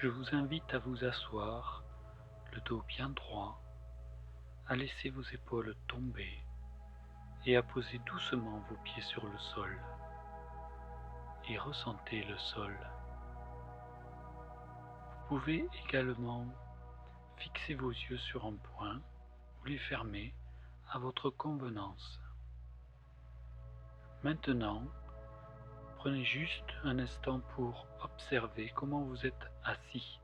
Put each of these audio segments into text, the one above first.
Je vous invite à vous asseoir, le dos bien droit, à laisser vos épaules tomber et à poser doucement vos pieds sur le sol. Et ressentez le sol. Vous pouvez également fixer vos yeux sur un point ou les fermer à votre convenance. Maintenant, prenez juste un instant pour observer comment vous êtes assis.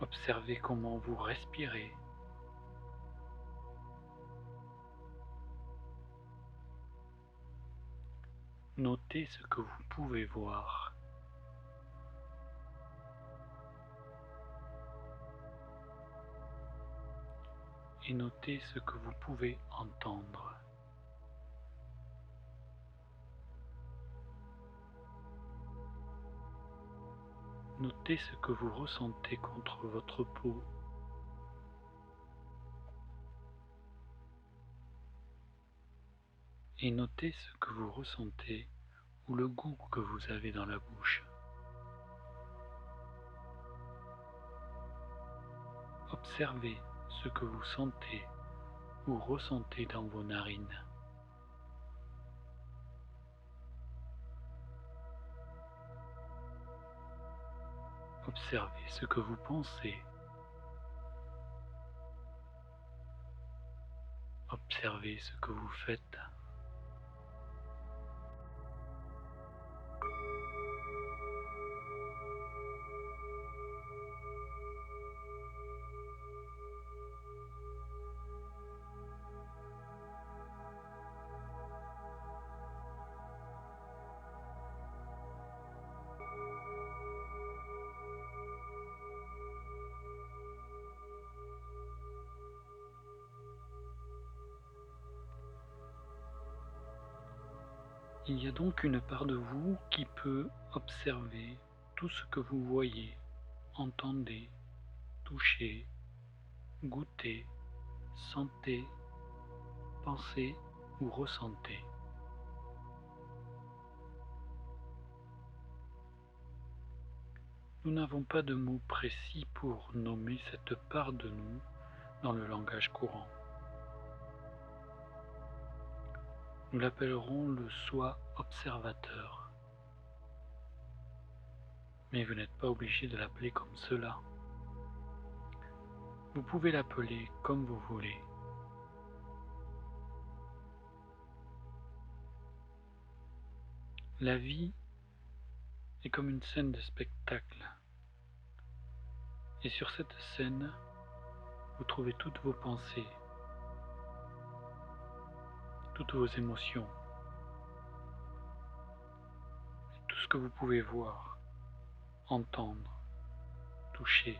Observez comment vous respirez. Notez ce que vous pouvez voir. Et notez ce que vous pouvez entendre. Notez ce que vous ressentez contre votre peau. Et notez ce que vous ressentez ou le goût que vous avez dans la bouche. Observez ce que vous sentez ou ressentez dans vos narines. Observez ce que vous pensez. Observez ce que vous faites. Il y a donc une part de vous qui peut observer tout ce que vous voyez, entendez, touchez, goûtez, sentez, pensez ou ressentez. Nous n'avons pas de mots précis pour nommer cette part de nous dans le langage courant. Nous l'appellerons le soi observateur. Mais vous n'êtes pas obligé de l'appeler comme cela. Vous pouvez l'appeler comme vous voulez. La vie est comme une scène de spectacle. Et sur cette scène, vous trouvez toutes vos pensées, toutes vos émotions, et tout ce que vous pouvez voir, entendre, toucher,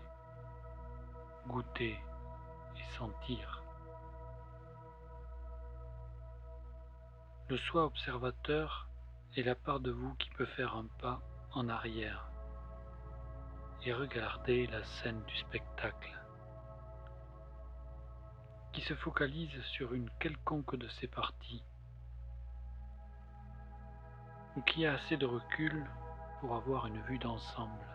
goûter et sentir. Le soi observateur est la part de vous qui peut faire un pas en arrière et regarder la scène du spectacle, qui se focalise sur une quelconque de ses parties, ou qui a assez de recul pour avoir une vue d'ensemble.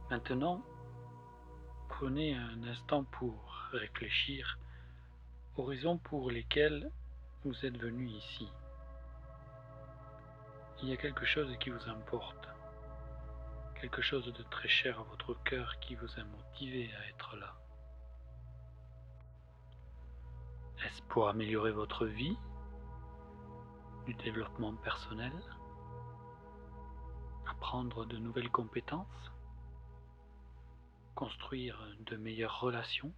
Maintenant, prenez un instant pour réfléchir aux raisons pour lesquelles vous êtes venu ici. Il y a quelque chose qui vous importe, quelque chose de très cher à votre cœur qui vous a motivé à être là. Est-ce pour améliorer votre vie, du développement personnel, apprendre de nouvelles compétences, construire de meilleures relations?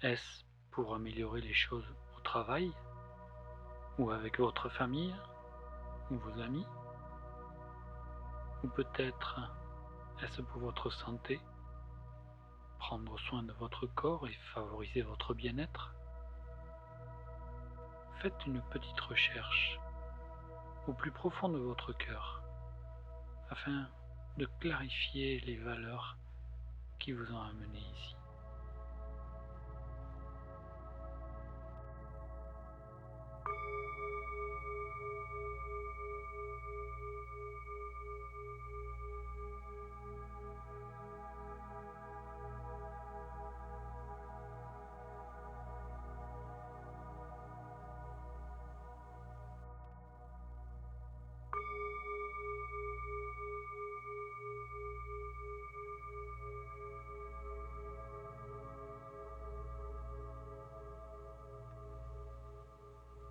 Est-ce pour améliorer les choses au travail ou avec votre famille? ou vos amis, ou peut-être est-ce pour votre santé, prendre soin de votre corps et favoriser votre bien-être? Faites une petite recherche au plus profond de votre cœur afin de clarifier les valeurs qui vous ont amené ici.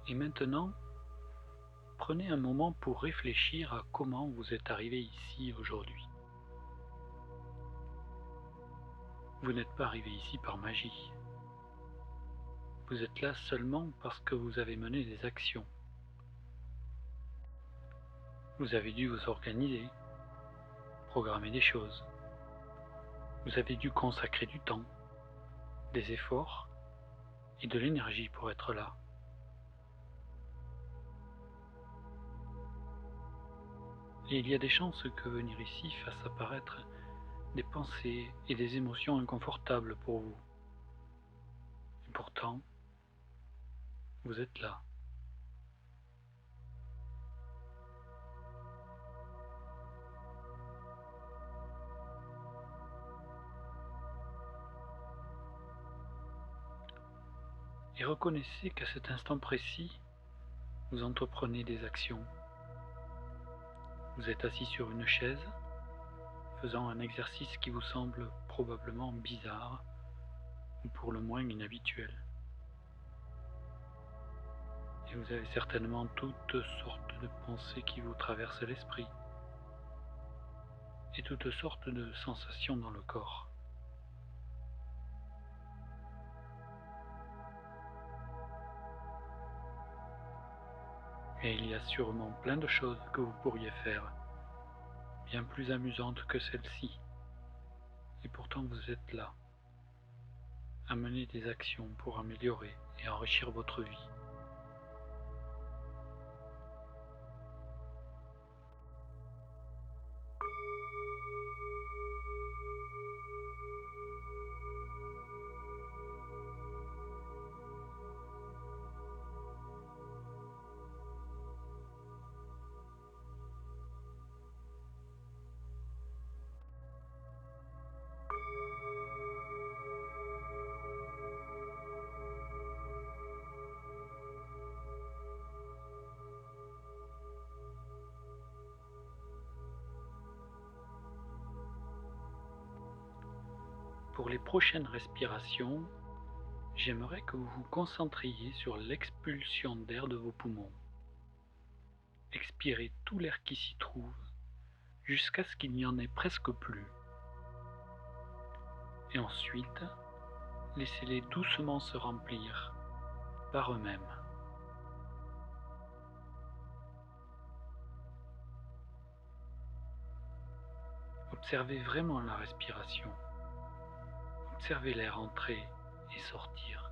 Et maintenant, prenez un moment pour réfléchir à comment vous êtes arrivé ici aujourd'hui. Vous n'êtes pas arrivé ici par magie. Vous êtes là seulement parce que vous avez mené des actions. Vous avez dû vous organiser, programmer des choses. Vous avez dû consacrer du temps, des efforts et de l'énergie pour être là. Et il y a des chances que venir ici fasse apparaître des pensées et des émotions inconfortables pour vous. Et pourtant, vous êtes là. Et reconnaissez qu'à cet instant précis, vous entreprenez des actions. Vous êtes assis sur une chaise, faisant un exercice qui vous semble probablement bizarre, ou pour le moins inhabituel. Et vous avez certainement toutes sortes de pensées qui vous traversent l'esprit, et toutes sortes de sensations dans le corps. Et il y a sûrement plein de choses que vous pourriez faire, bien plus amusantes que celle-ci. Et pourtant vous êtes là, à mener des actions pour améliorer et enrichir votre vie. Pour les prochaines respirations, j'aimerais que vous vous concentriez sur l'expulsion d'air de vos poumons. Expirez tout l'air qui s'y trouve jusqu'à ce qu'il n'y en ait presque plus. Et ensuite, laissez-les doucement se remplir par eux-mêmes. Observez vraiment la respiration. Observez l'air entrer et sortir.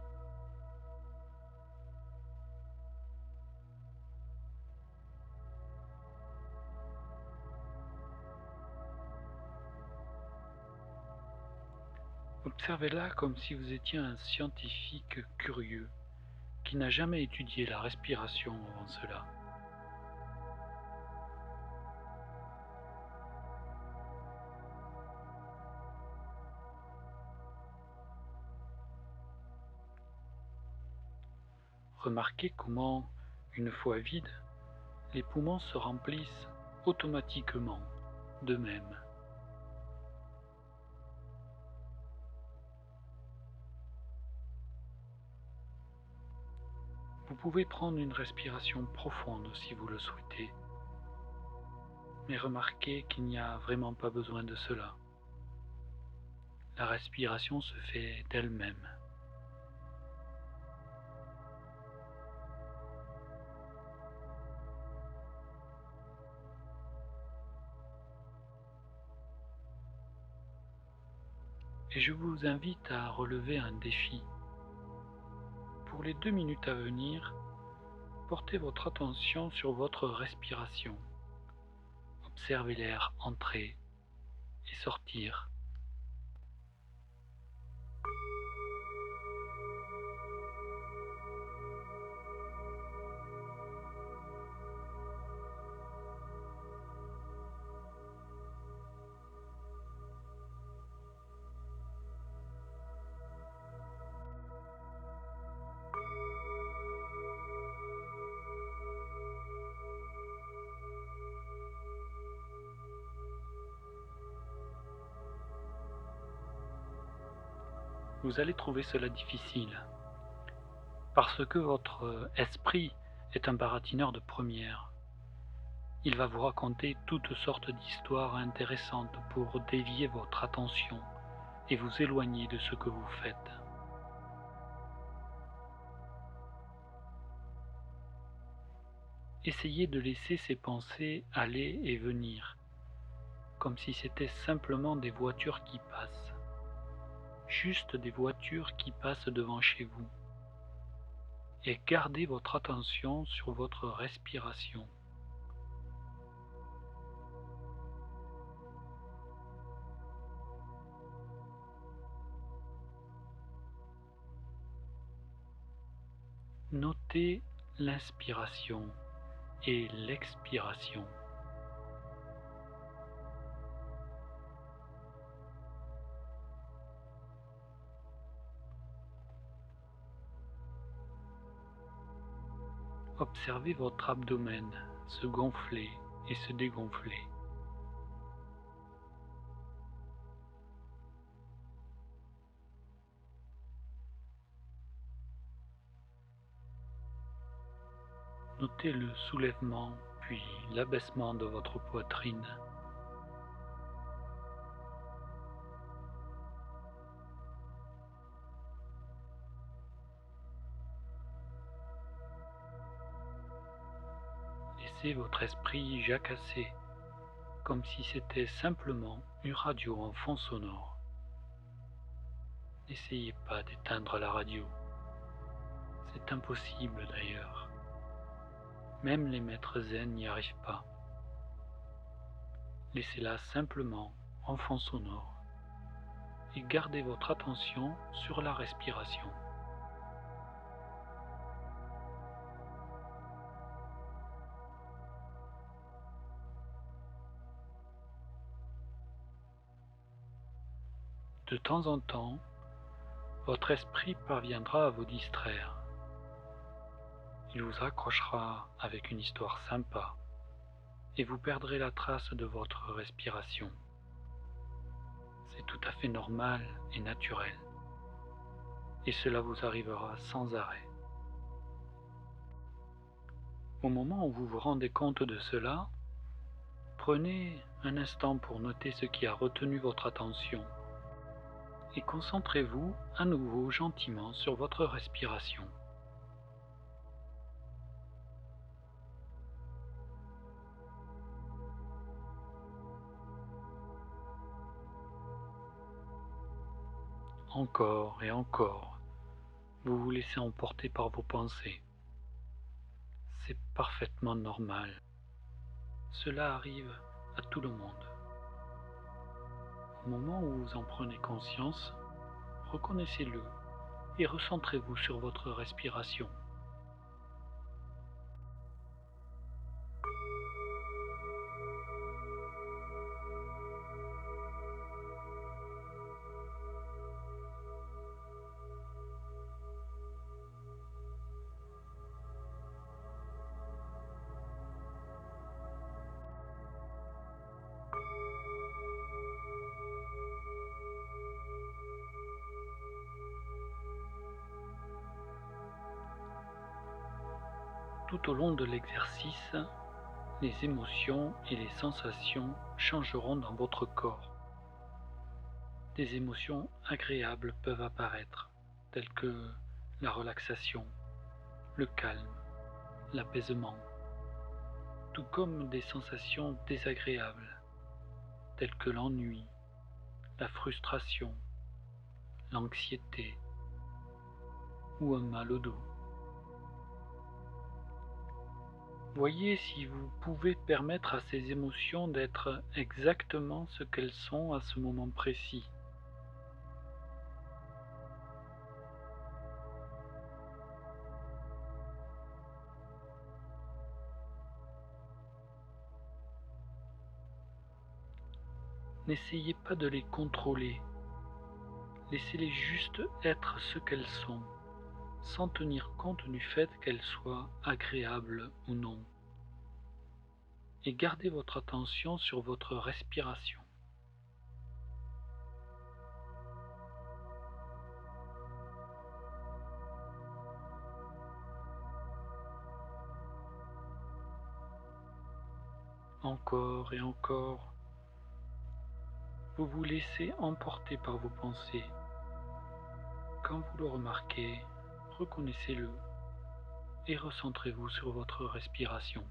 Observez-la comme si vous étiez un scientifique curieux qui n'a jamais étudié la respiration avant cela. Remarquez comment, une fois vides, les poumons se remplissent automatiquement d'eux-mêmes. Vous pouvez prendre une respiration profonde si vous le souhaitez, mais remarquez qu'il n'y a vraiment pas besoin de cela. La respiration se fait d'elle-même. et je vous invite à relever un défi. Pour les 2 minutes à venir, portez votre attention sur votre respiration. Observez l'air entrer et sortir. Vous allez trouver cela difficile, parce que votre esprit est un baratineur de première. Il va vous raconter toutes sortes d'histoires intéressantes pour dévier votre attention et vous éloigner de ce que vous faites. Essayez de laisser ces pensées aller et venir, comme si c'était simplement des voitures qui passent. Juste des voitures qui passent devant chez vous. Et gardez votre attention sur votre respiration. Notez l'inspiration et l'expiration. Observez votre abdomen se gonfler et se dégonfler. Notez le soulèvement puis l'abaissement de votre poitrine. Laissez votre esprit jacasser, comme si c'était simplement une radio en fond sonore. N'essayez pas d'éteindre la radio. C'est impossible d'ailleurs. Même les maîtres zen n'y arrivent pas. Laissez-la simplement en fond sonore et gardez votre attention sur la respiration. De temps en temps, votre esprit parviendra à vous distraire. Il vous accrochera avec une histoire sympa et vous perdrez la trace de votre respiration. C'est tout à fait normal et naturel, et cela vous arrivera sans arrêt. Au moment où vous vous rendez compte de cela, prenez un instant pour noter ce qui a retenu votre attention et concentrez-vous à nouveau gentiment sur votre respiration. Encore et encore, vous vous laissez emporter par vos pensées. C'est parfaitement normal. Cela arrive à tout le monde. Au moment où vous en prenez conscience, reconnaissez-le et recentrez-vous sur votre respiration. Tout au long de l'exercice, les émotions et les sensations changeront dans votre corps. Des émotions agréables peuvent apparaître, telles que la relaxation, le calme, l'apaisement, tout comme des sensations désagréables, telles que l'ennui, la frustration l'anxiété ou un mal au dos. Voyez si vous pouvez permettre à ces émotions d'être exactement ce qu'elles sont à ce moment précis. N'essayez pas de les contrôler, laissez-les juste être ce qu'elles sont, sans tenir compte du fait qu'elles soient agréables ou non. Et gardez votre attention sur votre respiration. Encore et encore, vous vous laissez emporter par vos pensées. Quand vous le remarquez, reconnaissez-le et recentrez-vous sur votre respiration.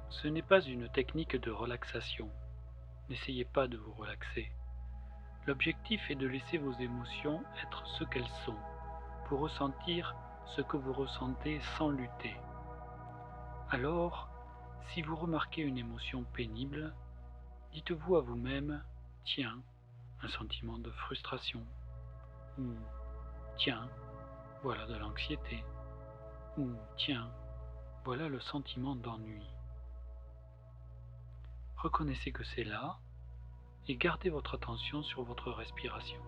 Ce n'est pas une technique de relaxation. N'essayez pas de vous relaxer. L'objectif est de laisser vos émotions être ce qu'elles sont, pour ressentir ce que vous ressentez sans lutter. Alors, si vous remarquez une émotion pénible, dites-vous à vous-même, tiens, un sentiment de frustration, ou tiens, voilà de l'anxiété, ou tiens, voilà le sentiment d'ennui. Reconnaissez que c'est là et gardez votre attention sur votre respiration.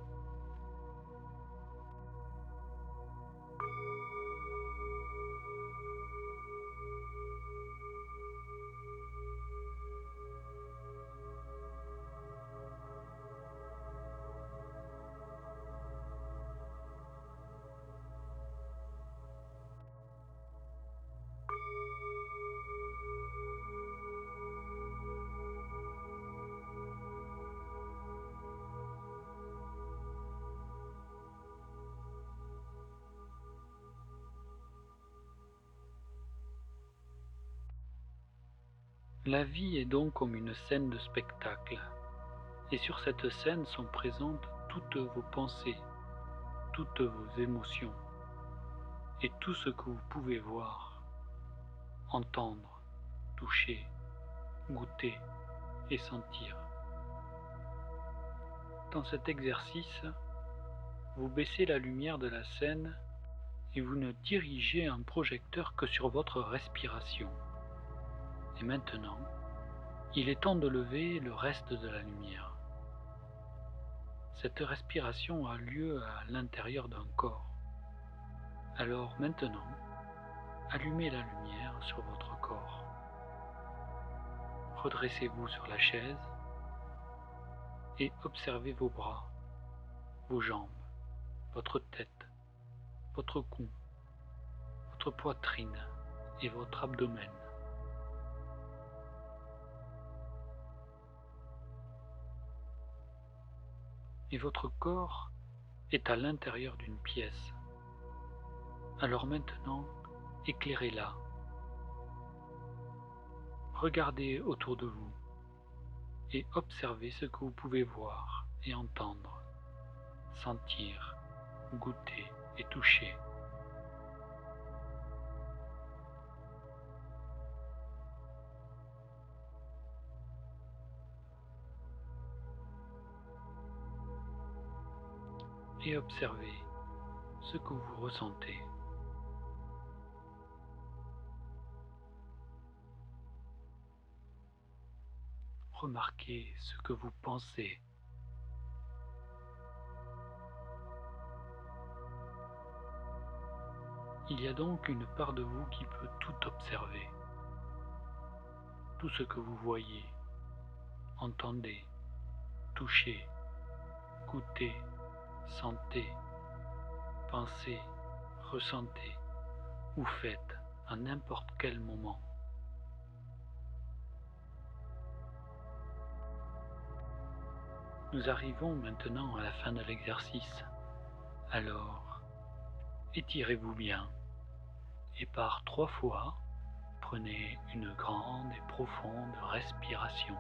La vie est donc comme une scène de spectacle, et sur cette scène sont présentes toutes vos pensées, toutes vos émotions, et tout ce que vous pouvez voir, entendre, toucher, goûter et sentir. Dans cet exercice, vous baissez la lumière de la scène et vous ne dirigez un projecteur que sur votre respiration. Et maintenant, il est temps de lever le reste de la lumière. Cette respiration a lieu à l'intérieur d'un corps. Alors maintenant, allumez la lumière sur votre corps. Redressez-vous sur la chaise et observez vos bras, vos jambes, votre tête, votre cou, votre poitrine et votre abdomen. Et votre corps est à l'intérieur d'une pièce. Alors maintenant, éclairez-la. Regardez autour de vous et observez ce que vous pouvez voir et entendre, sentir, goûter et toucher. Et observez ce que vous ressentez. Remarquez ce que vous pensez. Il y a donc une part de vous qui peut tout observer. Tout ce que vous voyez, entendez, touchez, goûtez, sentez, pensez, ressentez ou faites à n'importe quel moment. Nous arrivons maintenant à la fin de l'exercice. Alors, étirez-vous bien et par 3 fois, Prenez une grande et profonde respiration.